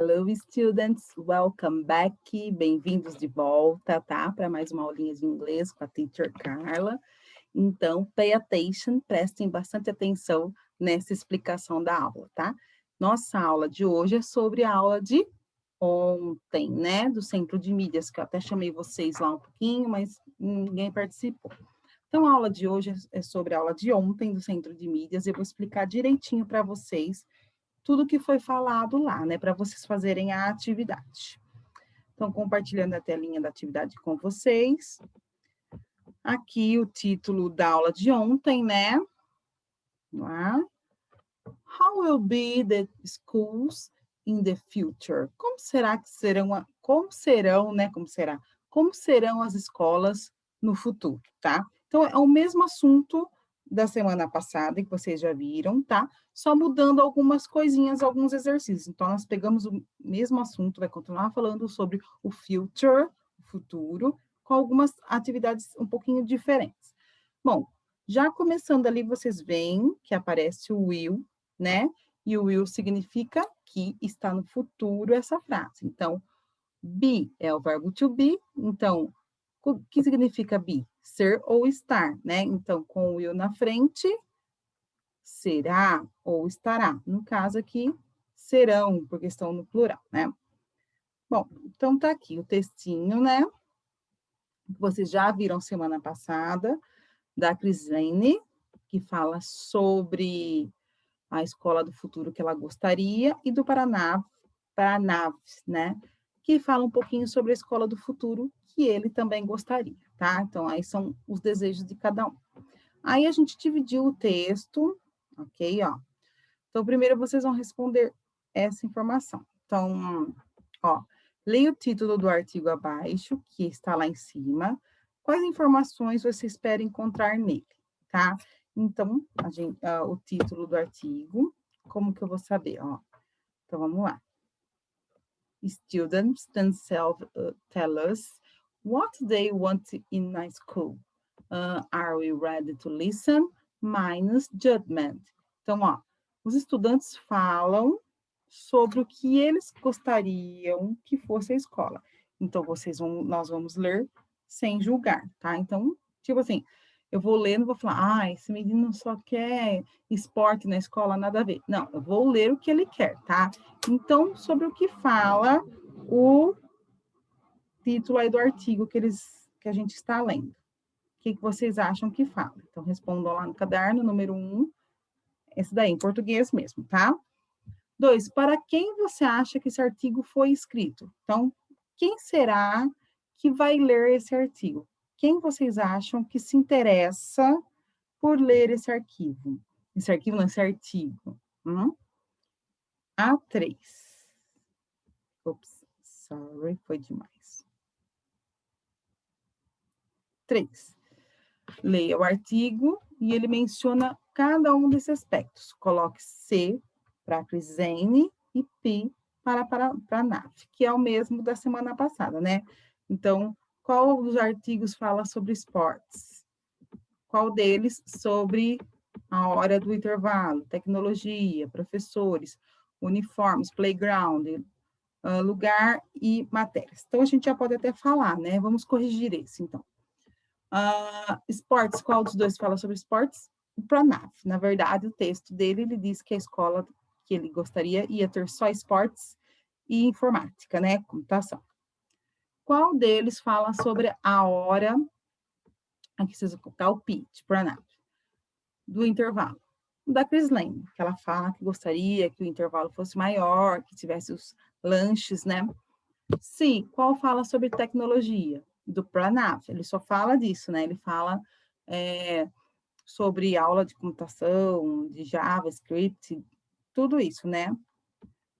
Hello, students. Welcome back. Bem-vindos de volta, tá? Para mais uma aulinha de inglês com a Teacher Carla. Então, pay attention, prestem bastante atenção nessa explicação da aula, tá? Nossa aula de hoje é sobre a aula de ontem, né? Do Centro de Mídias, que eu até chamei vocês lá um pouquinho, mas ninguém participou. Então, a aula de hoje é sobre a aula de ontem do Centro de Mídias. Eu vou explicar direitinho para vocês tudo que foi falado lá, né, para vocês fazerem a atividade. Então, compartilhando a telinha da atividade com vocês. Aqui o título da aula de ontem, né? Lá. How will be the schools in the future? Como será que serão, como serão as escolas no futuro, tá? Então, é o mesmo assunto da semana passada, que vocês já viram, tá? Só mudando algumas coisinhas, alguns exercícios. Então, nós pegamos o mesmo assunto, vai continuar falando sobre o future, o futuro, com algumas atividades um pouquinho diferentes. Bom, já começando ali, vocês veem que aparece o will, né? E o will significa que está no futuro essa frase. Então, be é o verbo to be. Então, o que significa be? Ser ou estar, né? Então, com o will na frente, será ou estará. No caso aqui, serão, porque estão no plural, né? Bom, então tá aqui o textinho, né? Que vocês já viram semana passada, da Crislane, que fala sobre a escola do futuro que ela gostaria, e do Paraná, né? Que fala um pouquinho sobre a escola do futuro que ele também gostaria, tá? Então, aí são os desejos de cada um. Aí a gente dividiu o texto, ok? Ó. Então, primeiro vocês vão responder essa informação. Então, ó, leia o título do artigo abaixo, que está lá em cima. Quais informações você espera encontrar nele, tá? Então, o título do artigo, como que eu vou saber? Ó, então, vamos lá. Students themselves tell us what they want in a school. Are we ready to listen? Minus judgment. Então, ó, os estudantes falam sobre o que eles gostariam que fosse a escola. Então, nós vamos ler sem julgar, tá? Então, tipo assim, eu vou ler, não vou falar, ah, esse menino só quer esporte na escola, nada a ver. Não, eu vou ler o que ele quer, tá? Então, sobre o que fala o título aí do artigo que a gente está lendo. O que vocês acham que fala? Então, respondam lá no caderno, número 1, esse daí, em português mesmo, tá? 2, para quem você acha que esse artigo foi escrito? Então, quem será que vai ler esse artigo? Quem vocês acham que se interessa por ler esse arquivo? Esse arquivo não, esse artigo. A3. Ops, sorry, foi demais. 3. Leia o artigo e ele menciona cada um desses aspectos. Coloque C para a Crisene e P para a NAF, que é o mesmo da semana passada, né? Então, qual dos artigos fala sobre esportes? Qual deles sobre a hora do intervalo, tecnologia, professores, uniformes, playground, lugar e matérias. Então, a gente já pode até falar, né? Vamos corrigir esse, então. Esportes, qual dos dois fala sobre esportes? O Pranaf. Na verdade, o texto dele, ele diz que a escola que ele gostaria ia ter só esportes e informática, né? Computação. Qual deles fala sobre a hora, aqui vocês vão colocar o pitch, Pranaf, do intervalo? O da Crislane, que ela fala que gostaria que o intervalo fosse maior, que tivesse os lanches, né? Sim, qual fala sobre tecnologia? Do Pranav, ele só fala disso, né? Ele fala sobre aula de computação, de JavaScript, tudo isso, né?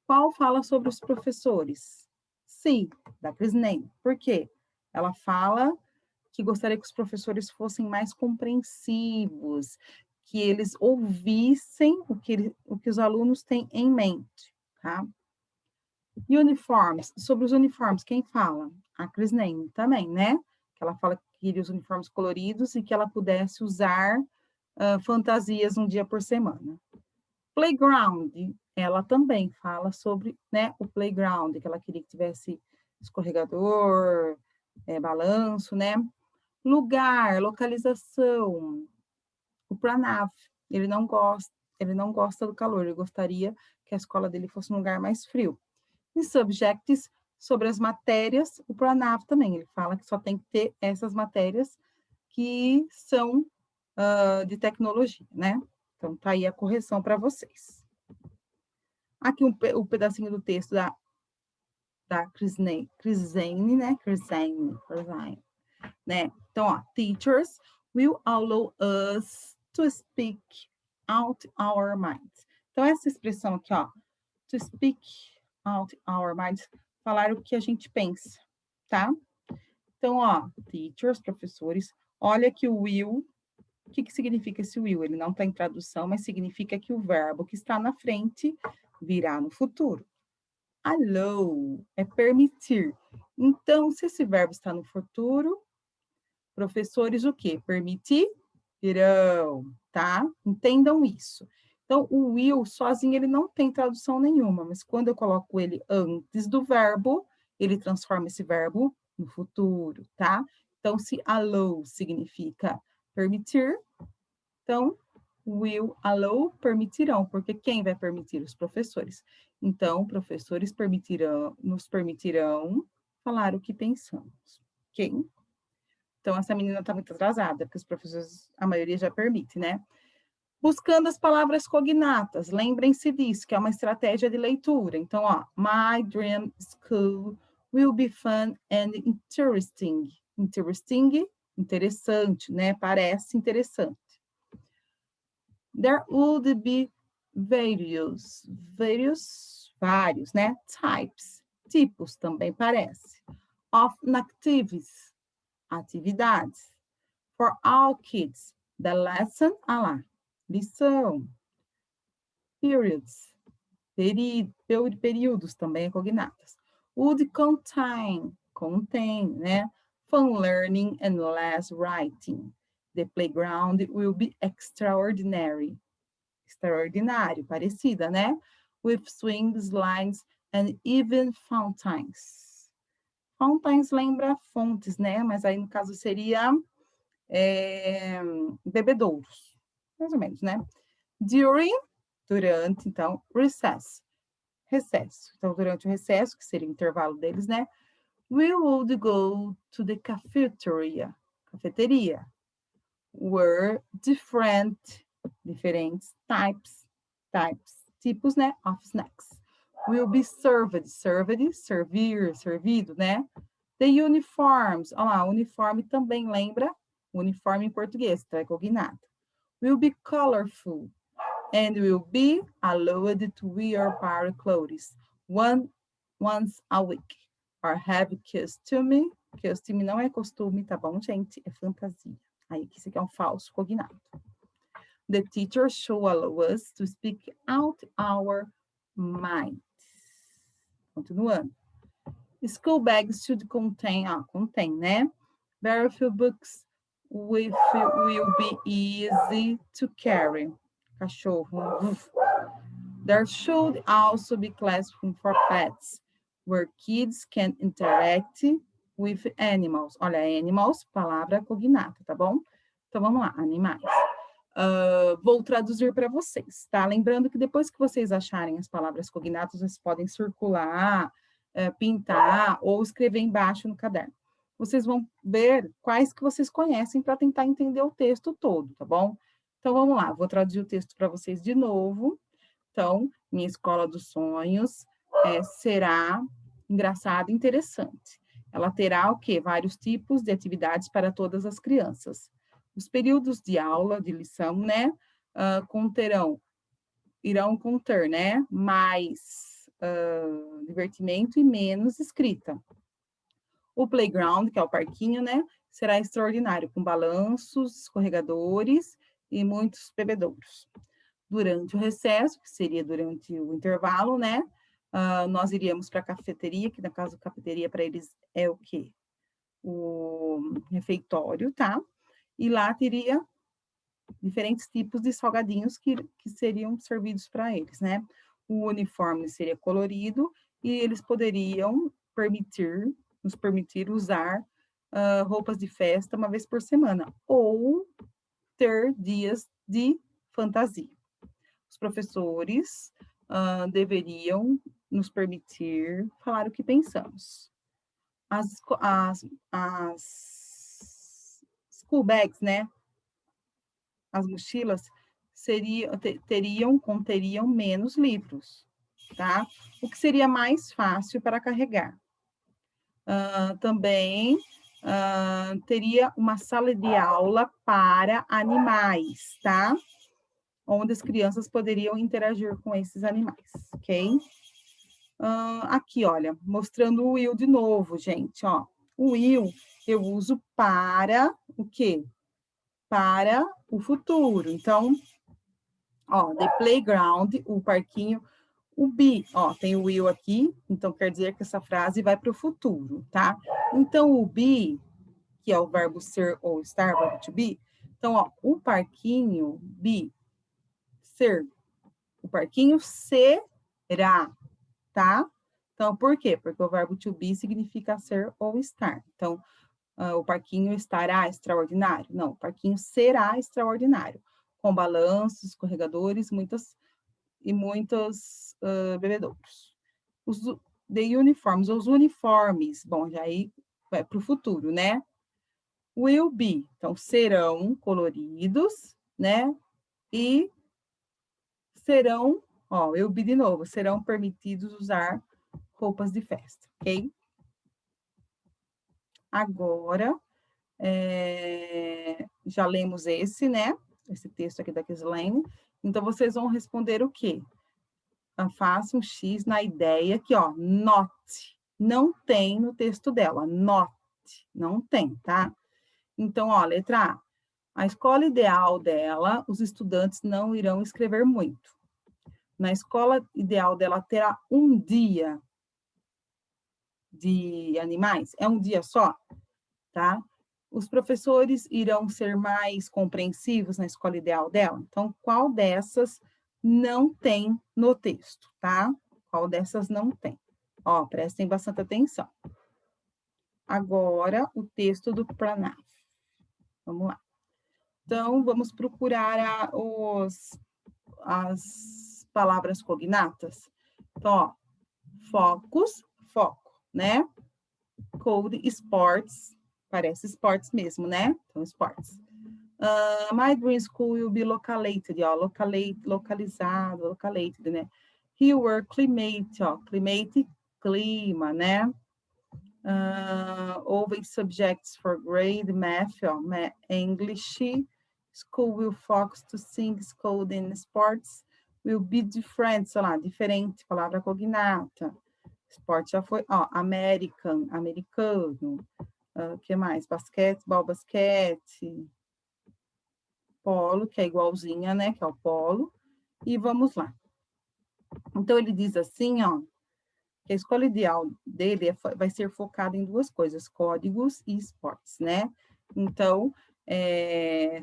Qual fala sobre os professores? Sim, da Crisney. Por quê? Ela fala que gostaria que os professores fossem mais compreensivos, que eles ouvissem o que os alunos têm em mente, tá? E uniformes, sobre os uniformes, quem fala? A Crisney também, né? Que ela fala que queria os uniformes coloridos e que ela pudesse usar fantasias um dia por semana. Playground, ela também fala sobre, né, o playground, que ela queria que tivesse escorregador, balanço, né? Lugar, localização. O Pranav, ele não gosta do calor, ele gostaria que a escola dele fosse um lugar mais frio. E subjects, sobre as matérias, o Pranav também, ele fala que só tem que ter essas matérias que são de tecnologia, né? Então, tá aí a correção para vocês. Aqui o pedacinho do texto da Crisane, né? Então, ó, teachers will allow us to speak out our minds. Então, essa expressão aqui, ó, to speak out our minds, falar o que a gente pensa, tá? Então, ó, teachers, professores, olha que o will, o que significa esse will? Ele não está em tradução, mas significa que o verbo que está na frente virá no futuro. Allow é permitir. Então, se esse verbo está no futuro, professores o quê? Permitirão, tá? Entendam isso. Então, o will sozinho, ele não tem tradução nenhuma, mas quando eu coloco ele antes do verbo, ele transforma esse verbo no futuro, tá? Então, se allow significa permitir, então, will allow permitirão, porque quem vai permitir? Os professores. Então, professores nos permitirão falar o que pensamos, ok? Então, essa menina está muito atrasada, porque os professores, a maioria já permite, né? Buscando as palavras cognatas, lembrem-se disso, que é uma estratégia de leitura. Então, ó, my dream school will be fun and interesting. Interesting, interessante, né? Parece interessante. There would be vários, né? Types, tipos também parece. Of activities, atividades. For all kids, the lesson, lição. Periods, períodos também cognatas. Would contém, né? Fun learning and less writing. The playground will be extraordinary. Extraordinário, parecida, né? With swings, slides, and even fountains. Fountains lembra fontes, né? Mas aí, no caso, seria bebedouros, mais ou menos, né? During, durante, então, recess, recesso. Então, durante o recesso, que seria o intervalo deles, né? We would go to the cafeteria, were diferentes tipos, né, of snacks. Will be served, servir, servido, né? The uniforms, olha lá, uniforme também lembra uniforme em português, tá? É cognado. Will be colorful and will be allowed to wear party clothes once a week. Or have costume. Costume não é costume, tá bom, gente? É fantasia. Aí, que isso aqui é um falso cognado. The teacher should allow us to speak out our minds. Continuando. School bags should contain, né? Very few books will be easy to carry. Cachorro. There should also be classroom for pets, where kids can interact with animals. Olha, animals, palavra cognata, tá bom? Então, vamos lá, animais. Vou traduzir para vocês, tá? Lembrando que depois que vocês acharem as palavras cognatas, vocês podem circular, pintar ou escrever embaixo no caderno. Vocês vão ver quais que vocês conhecem para tentar entender o texto todo, tá bom? Então, vamos lá, vou traduzir o texto para vocês de novo. Então, minha escola dos sonhos será engraçada e interessante. Ela terá o quê? Vários tipos de atividades para todas as crianças. Os períodos de aula, de lição, né, irão conter, né, mais divertimento e menos escrita. O playground, que é o parquinho, né, será extraordinário, com balanços, escorregadores e muitos bebedouros. Durante o recesso, que seria durante o intervalo, né, nós iríamos para a cafeteria, que no caso, cafeteria para eles é o quê? O refeitório, tá? E lá teria diferentes tipos de salgadinhos que seriam servidos para eles, né? o uniforme seria colorido e eles poderiam nos permitir usar roupas de festa uma vez por semana, ou ter dias de fantasia. Os professores deveriam nos permitir falar o que pensamos. As school bags, né? As mochilas conteriam menos livros, tá? O que seria mais fácil para carregar. Também teria uma sala de aula para animais, tá? Onde as crianças poderiam interagir com esses animais, ok? Aqui, olha, mostrando o will de novo, gente, ó. O will eu uso para o quê? Para o futuro. Então, ó, the playground, o parquinho, o be, ó, tem o will aqui, então quer dizer que essa frase vai para o futuro, tá? Então, o be, que é o verbo ser ou estar, verbo to be, então, ó, o parquinho, be, ser, o parquinho será, tá? Então, por quê? Porque o verbo to be significa ser ou estar. Então, o parquinho estará extraordinário? Não, o parquinho será extraordinário, com balanços, escorregadores, muitos bebedouros. The uniforms, os uniformes, bom, já aí vai para o futuro, né? Will be, então serão coloridos, né? E serão, ó, will be de novo, serão permitidos usar roupas de festa, ok? Agora, já lemos esse, né? Esse texto aqui da Kislane. Então, vocês vão responder o quê? Faça um X na ideia aqui, ó, not. Não tem no texto dela, not. Não tem, tá? Então, ó, letra A. A escola ideal dela, os estudantes não irão escrever muito. Na escola ideal dela, terá um dia de animais? É um dia só? Tá? Os professores irão ser mais compreensivos na escola ideal dela? Então, qual dessas não tem no texto, tá? Qual dessas não tem? Ó, prestem bastante atenção. Agora, o texto do Pranav. Vamos lá. Então, vamos procurar as palavras cognatas. Então, ó, focus, foco, né? Code, sports, parece esportes mesmo, né? Então, esportes. My dream school will be located, ó, localizado, located, né? He were climate, ó, climate, clima, né? Always subjects for grade, math, ó, English, school will focus to sing, code and sports, will be different, sei lá, diferente, palavra cognata. Esporte já foi, ó, American, americano. Que mais? Basquetebol, basquete. Polo, que é igualzinha, né? Que é o polo. E vamos lá. Então, ele diz assim, ó, que a escola ideal dele vai ser focada em duas coisas, códigos e esportes, né? Então,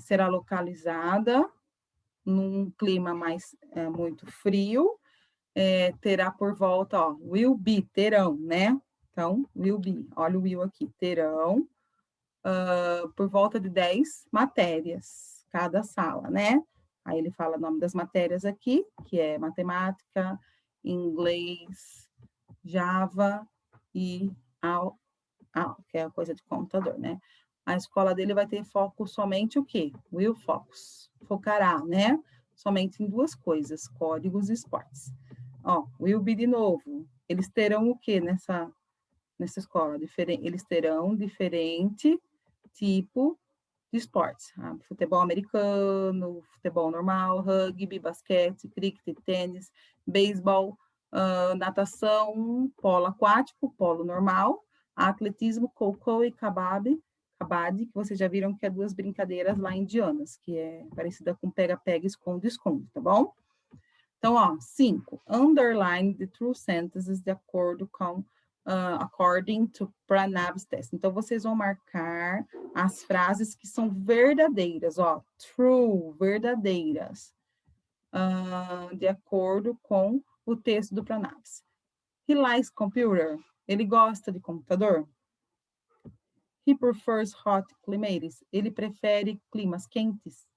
será localizada num clima muito frio, terá por volta, ó, will be, terão, né? Então, will be, olha o will aqui, terão por volta de 10 matérias, cada sala, né? Aí ele fala o nome das matérias aqui, que é matemática, inglês, Java e que é a coisa de computador, né? A escola dele vai ter foco somente o quê? Will focus. Focará, né? Somente em duas coisas, códigos e esportes. Ó, will be de novo. Eles terão o quê nessa escola? Eles terão diferente tipo de esportes. Futebol americano, futebol normal, rugby, basquete, cricket, tênis, beisebol, natação, polo aquático, polo normal, atletismo, coco e kabaddi, que vocês já viram que é duas brincadeiras lá indianas, que é parecida com pega-pega, esconde-esconde, tá bom? Então, ó, 5. Underline the true sentences de acordo com according to Pranav's test. Então, vocês vão marcar as frases que são verdadeiras, ó, true, verdadeiras, de acordo com o texto do Pranavas. He likes computer. Ele gosta de computador. He prefers hot climates. Ele prefere climas quentes.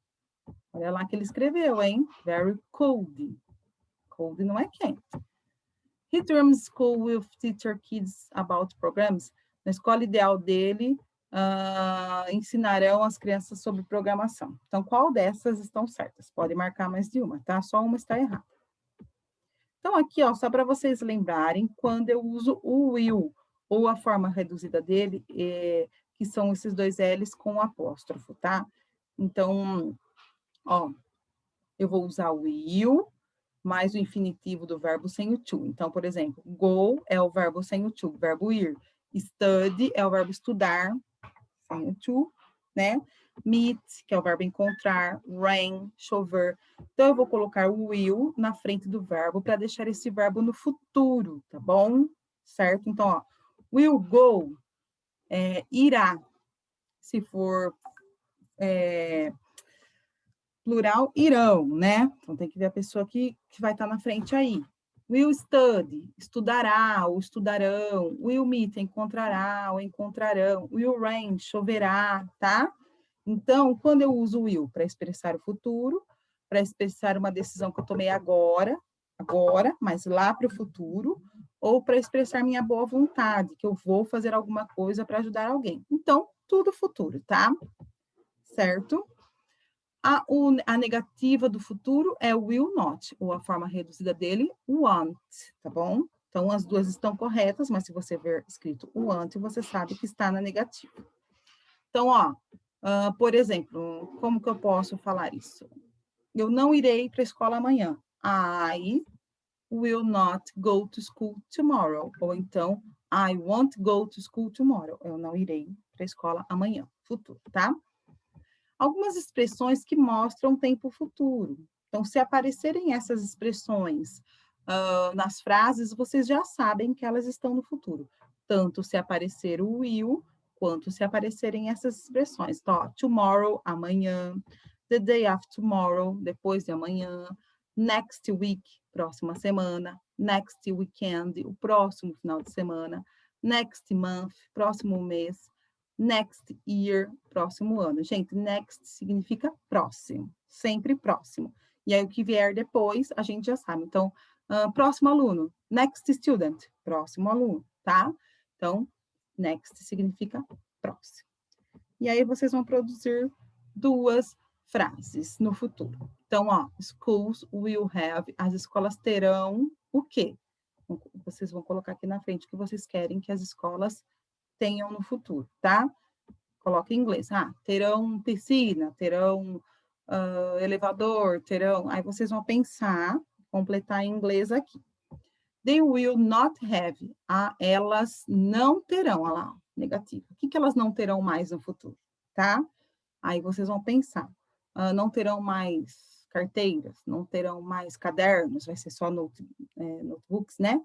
Olha lá que ele escreveu, hein? Very cold. Cold não é quente. He dreams school with teacher kids about programs. Na escola ideal dele, ensinarão as crianças sobre programação. Então, qual dessas estão certas? Pode marcar mais de uma, tá? Só uma está errada. Então, aqui, ó, só para vocês lembrarem, quando eu uso o will, ou a forma reduzida dele, que são esses dois L's com apóstrofo, tá? Então, ó, eu vou usar o will mais o infinitivo do verbo sem o to. Então, por exemplo, go é o verbo sem o to, verbo ir. Study é o verbo estudar, sem o to, né? Meet, que é o verbo encontrar, rain, chover. Então, eu vou colocar o will na frente do verbo para deixar esse verbo no futuro, tá bom? Certo? Então, ó, will go, irá. Se for plural, irão, né? Então, tem que ver a pessoa que vai estar na frente aí. Will study, estudará ou estudarão. Will meet, encontrará ou encontrarão. Will rain, choverá, tá? Então, quando eu uso will para expressar o futuro, para expressar uma decisão que eu tomei agora, mas lá para o futuro, ou para expressar minha boa vontade, que eu vou fazer alguma coisa para ajudar alguém. Então, tudo futuro, tá? Certo? A negativa do futuro é will not, ou a forma reduzida dele, want, tá bom? Então, as duas estão corretas, mas se você ver escrito want, você sabe que está na negativa. Então, ó, por exemplo, como que eu posso falar isso? Eu não irei para a escola amanhã. I will not go to school tomorrow. Ou então, I won't go to school tomorrow. Eu não irei para a escola amanhã, futuro, tá? Algumas expressões que mostram tempo futuro. Então, se aparecerem essas expressões nas frases, vocês já sabem que elas estão no futuro. Tanto se aparecer o will, quanto se aparecerem essas expressões. Então, ó, tomorrow, amanhã, the day after tomorrow, depois de amanhã, next week, próxima semana, next weekend, o próximo final de semana, next month, próximo mês, next year, próximo ano. Gente, next significa próximo, sempre próximo. E aí, o que vier depois, a gente já sabe. Então, próximo aluno, next student, próximo aluno, tá? Então, next significa próximo. E aí, vocês vão produzir duas frases no futuro. Então, ó, schools will have, as escolas terão o quê? Vocês vão colocar aqui na frente o que vocês querem que as escolas tenham no futuro, tá? Coloca em inglês. Terão piscina, terão elevador, terão... Aí vocês vão pensar, completar em inglês aqui. They will not have. Elas não terão. Olha lá, negativo. O que elas não terão mais no futuro, tá? Aí vocês vão pensar. Não terão mais carteiras, não terão mais cadernos, vai ser só notebooks, né?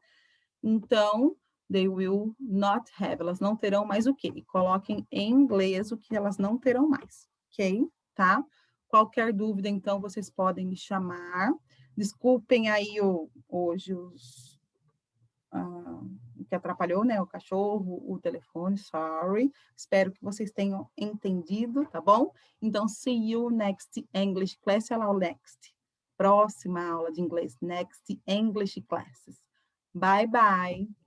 Então, they will not have. Elas não terão mais o quê? E coloquem em inglês o que elas não terão mais, ok? Tá? Qualquer dúvida, então, vocês podem me chamar. Desculpem aí hoje o que atrapalhou, né? O cachorro, o telefone, sorry. Espero que vocês tenham entendido, tá bom? Então, see you next English class. Olha lá o next. Próxima aula de inglês. Next English classes. Bye, bye.